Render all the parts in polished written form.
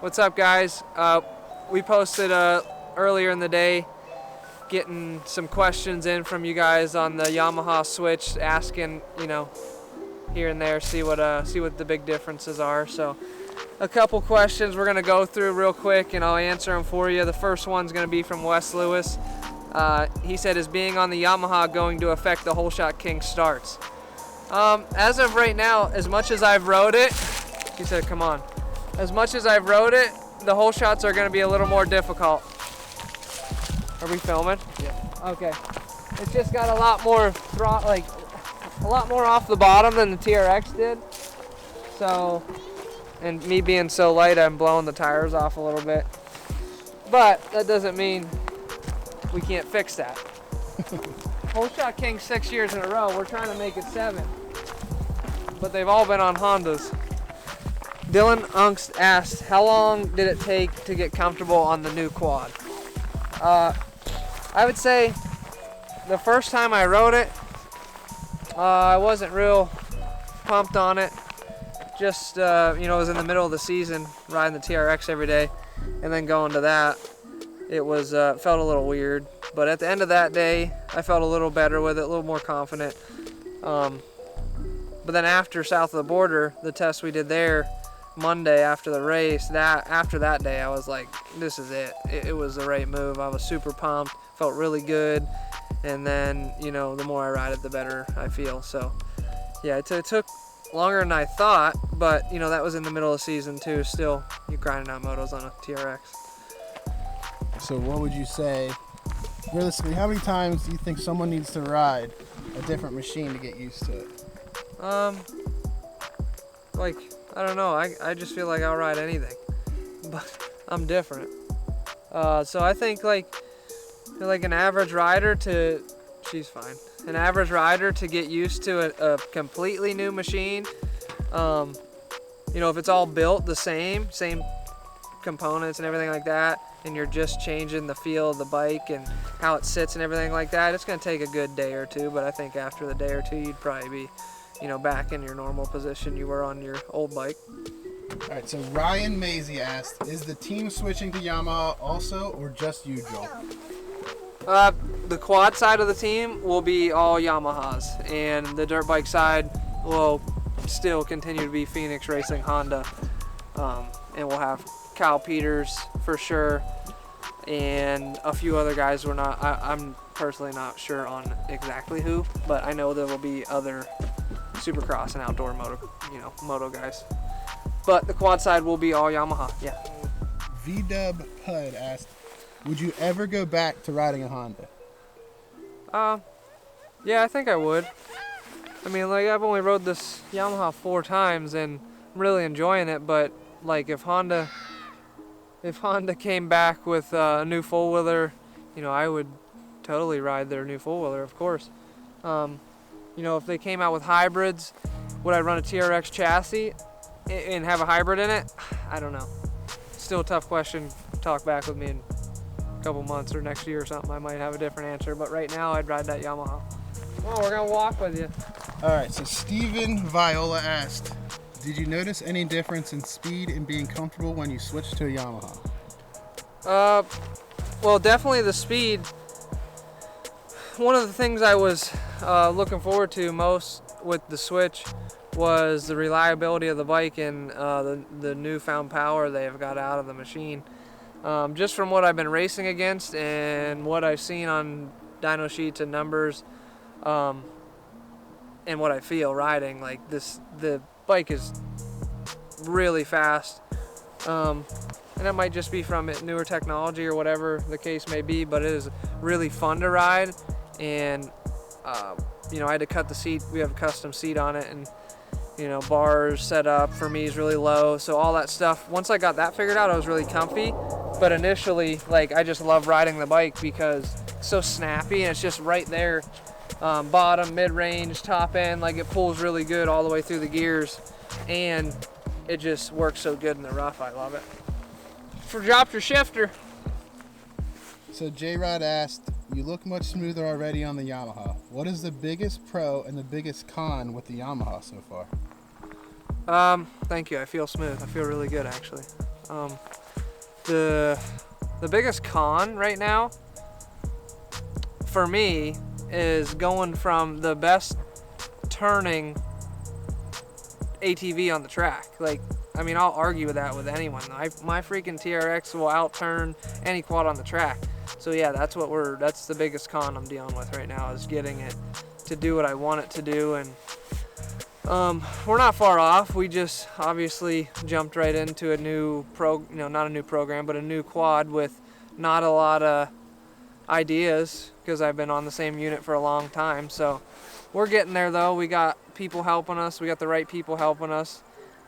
What's up, guys? We posted earlier in the day getting some questions in from you guys on the Yamaha Switch, asking, here and there, see what the big differences are. So a couple questions we're going to go through real quick, and I'll answer them for you. The first one's going to be from Wes Lewis. He said, is being on the Yamaha going to affect the Whole Shot King starts? As of right now, as much as I've rode it, he said, come on. As much as I've rode it, the whole shots are going to be a little more difficult. Are we filming? Yeah. Okay. It's just got a lot more a lot more off the bottom than the TRX did. So, and me being so light, I'm blowing the tires off a little bit. But that doesn't mean we can't fix that. Whole Shot King 6 years in a row. We're trying to make it 7. But they've all been on Hondas. Dylan Ungst asked, how long did it take to get comfortable on the new quad? I would say the first time I rode it, I wasn't real pumped on it. Just, it was in the middle of the season, riding the TRX every day, and then going to that, it was felt a little weird. But at the end of that day, I felt a little better with it, a little more confident. But then after south of the border, the test we did there, Monday after the race, after that day, I was like, this is it. It was the right move. I was super pumped, felt really good, and then the more I ride it, the better I feel. So yeah, it took longer than I thought, but that was in the middle of the season too. Still, you grinding out motos on a TRX. So what would you say, realistically, how many times do you think someone needs to ride a different machine to get used to it? I don't know. I just feel like I'll ride anything, but I'm different. So I think like an average rider she's fine. An average rider to get used to a completely new machine. If it's all built the same components and everything like that, and you're just changing the feel of the bike and how it sits and everything like that, it's gonna take a good day or two. But I think after the day or two, you'd probably be back in your normal position you were on your old bike. All right, so Ryan Mahey asked, is the team switching to Yamaha also, or just you, Joel? The quad side of the team will be all Yamahas, and the dirt bike side will still continue to be Phoenix Racing Honda. And we'll have Kyle Peters for sure, and a few other guys I'm personally not sure on exactly who, but I know there will be other Supercross and outdoor moto guys. But the quad side will be all Yamaha, yeah. V-Dub Pud asked, would you ever go back to riding a Honda? Yeah, I think I would. I mean, I've only rode this Yamaha 4 times and I'm really enjoying it, but if Honda came back with a new four-wheeler, I would totally ride their new four-wheeler, of course. If they came out with hybrids, would I run a TRX chassis and have a hybrid in it? I don't know. Still a tough question. Talk back with me in a couple months or next year or something. I might have a different answer, but right now I'd ride that Yamaha. Oh, we're gonna walk with you. All right, so Steven Viola asked, did you notice any difference in speed and being comfortable when you switched to a Yamaha? Well, definitely the speed. One of the things I was looking forward to most with the Switch was the reliability of the bike and the newfound power they have got out of the machine. Just from what I've been racing against and what I've seen on dyno sheets and numbers, and what I feel riding, the bike is really fast. And that might just be from newer technology or whatever the case may be, but it is really fun to ride. And I had to cut the seat. We have a custom seat on it, and bars set up for me is really low, so all that stuff, once I got that figured out, I was really comfy. But initially, I just love riding the bike because it's so snappy and it's just right there, bottom, mid-range, top end, it pulls really good all the way through the gears, and it just works so good in the rough. I love it. Drop your shifter. So J-Rod asked, you look much smoother already on the Yamaha. What is the biggest pro and the biggest con with the Yamaha so far? Thank you. I feel smooth. I feel really good, actually. The biggest con right now for me is going from the best turning ATV on the track. Like, I mean, I'll argue with that with anyone. My freaking TRX will outturn any quad on the track. So yeah, that's the biggest con I'm dealing with right now, is getting it to do what I want it to do. And we're not far off. We just obviously jumped right into a new not a new program, but a new quad with not a lot of ideas, because I've been on the same unit for a long time. So we're getting there though. We got people helping us. We got the right people helping us,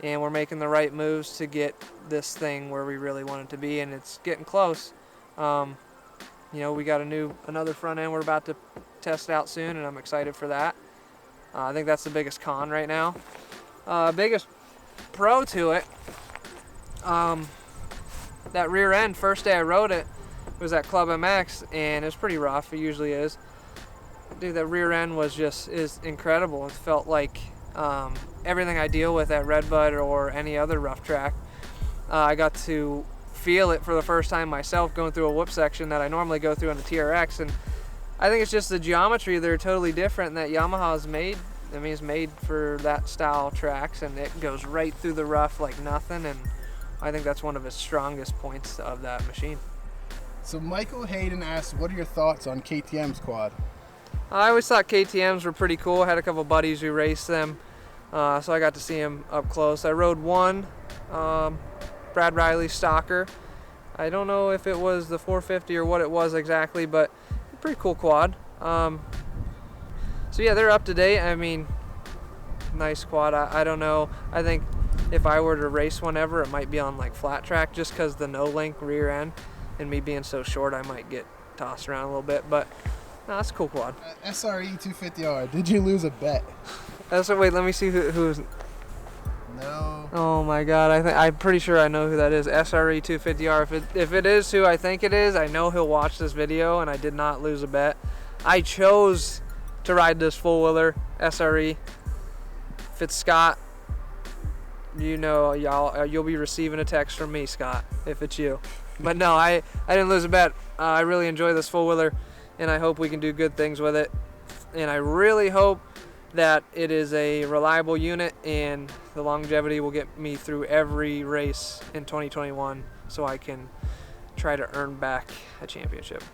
and we're making the right moves to get this thing where we really want it to be, and it's getting close. We got another front end we're about to test out soon, and I'm excited for that. I think that's the biggest con right now. Biggest pro to it, that rear end, first day I rode it was at Club MX, and it was pretty rough. It usually is. Dude, that rear end is incredible. It felt like everything I deal with at Redbud or any other rough track. I got to feel it for the first time myself, going through a whoop section that I normally go through on the TRX, and I think it's just the geometry. They're totally different, and that Yamaha is made. I mean, it's made for that style tracks, and it goes right through the rough like nothing. And I think that's one of its strongest points of that machine. So Michael Hayden asked, what are your thoughts on KTM's quad? I always thought KTMs were pretty cool. I had a couple buddies who raced them, so I got to see them up close. I rode one, Brad Riley Stalker. I don't know if it was the 450 or what it was exactly, but a pretty cool quad. So yeah, they're up to date. I mean, nice quad. I don't know. I think if I were to race one ever, it might be on like flat track, just because the no-link rear end, and me being so short, I might get tossed around a little bit. But no, that's a cool quad. SRE 250R. Did you lose a bet? Wait, let me see who's. No. Oh my God! I'm pretty sure I know who that is. SRE 250R. If it is who I think it is, I know he'll watch this video, and I did not lose a bet. I chose to ride this full-wheeler SRE. If it's Scott, you'll be receiving a text from me, Scott, if it's you. But no, I didn't lose a bet. I really enjoy this full-wheeler, and I hope we can do good things with it. And I really hope that it is a reliable unit, and the longevity will get me through every race in 2021, so I can try to earn back a championship.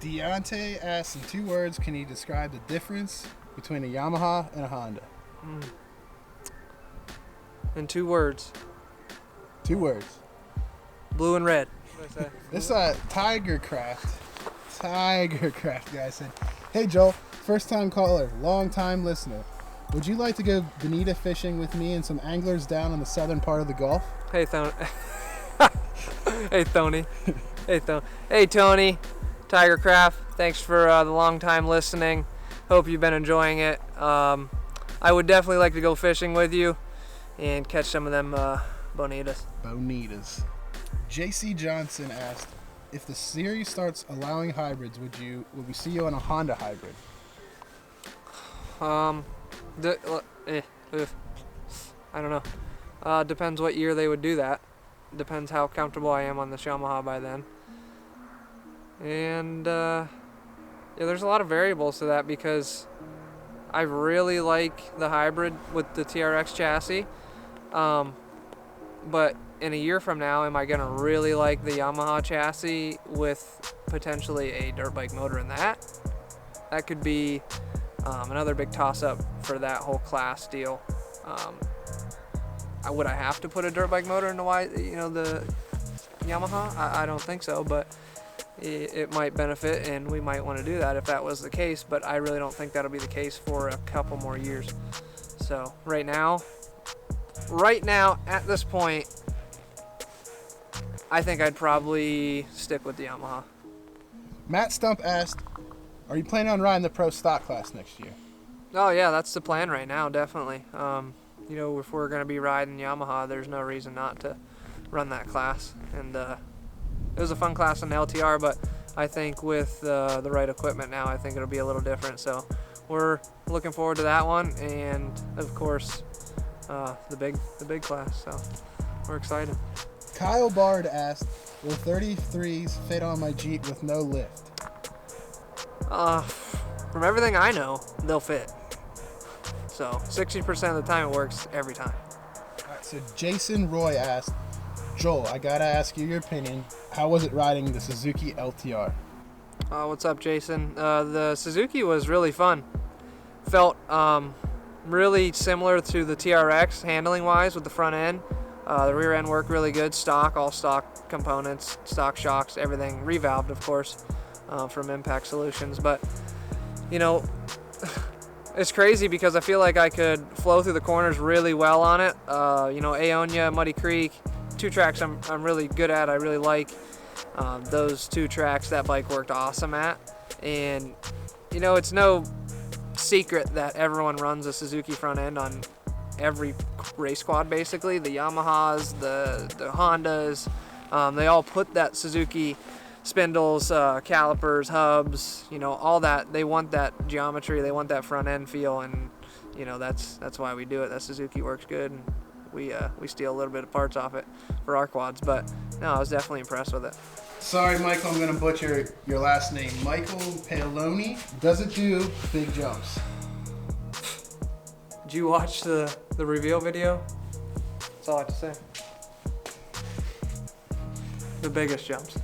Deontay asks, in 2 words, can you describe the difference between a Yamaha and a Honda? In 2 words. 2 words. Blue and red. This Tigercraft guy said, hey Joel, first time caller, long time listener. Would you like to go bonita fishing with me and some anglers down in the southern part of the Gulf? Hey, Hey, Tony. Hey, Tony. Tigercraft, thanks for the long time listening. Hope you've been enjoying it. I would definitely like to go fishing with you and catch some of them bonitas. JC Johnson asked, if the series starts allowing hybrids, would we see you on a Honda hybrid? I don't know. Depends what year they would do that. Depends how comfortable I am on the Yamaha by then. And yeah, there's a lot of variables to that, because I really like the hybrid with the TRX chassis. But in a year from now, am I going to really like the Yamaha chassis with potentially a dirt bike motor in that? That could be another big toss-up for that whole class deal. Would I have to put a dirt bike motor in the Yamaha? I don't think so, but it might benefit, and we might want to do that if that was the case, but I really don't think that'll be the case for a couple more years. So right now at this point, I think I'd probably stick with the Yamaha. Matt Stump asked, are you planning on riding the pro stock class next year? Oh yeah, that's the plan right now, definitely. If we're going to be riding Yamaha, there's no reason not to run that class. And it was a fun class on the LTR, but I think with the right equipment now, I think it'll be a little different. So we're looking forward to that one, and of course the big class. So we're excited. Kyle Bard asked, will 33s fit on my Jeep with no lift? From everything I know, they'll fit. So 60% of the time it works every time. All right, so Jason Roy asked, Joel, I gotta ask you your opinion. How was it riding the Suzuki LTR? What's up, Jason? The Suzuki was really fun. Felt really similar to the TRX handling-wise with the front end. The rear end worked really good. All stock components, stock shocks, everything. Revalved, of course, from Impact Solutions. But, you know, it's crazy because I feel like I could flow through the corners really well on it. You know, Aonia, Muddy Creek, 2 tracks I'm really good at. I really like those 2 tracks that bike worked awesome at. And, you know, it's no secret that everyone runs a Suzuki front end on every race quad, basically. The Yamahas, the Hondas, they all put that Suzuki spindles, calipers, hubs, you know, all that. They want that geometry, they want that front end feel, and you know, that's why we do it. That Suzuki works good, and we steal a little bit of parts off it for our quads. But no, I was definitely impressed with it. Sorry, Michael, I'm gonna butcher your last name. Michael Paoloni doesn't do big jumps. Did you watch the reveal video? That's all I have to say. The biggest jumps.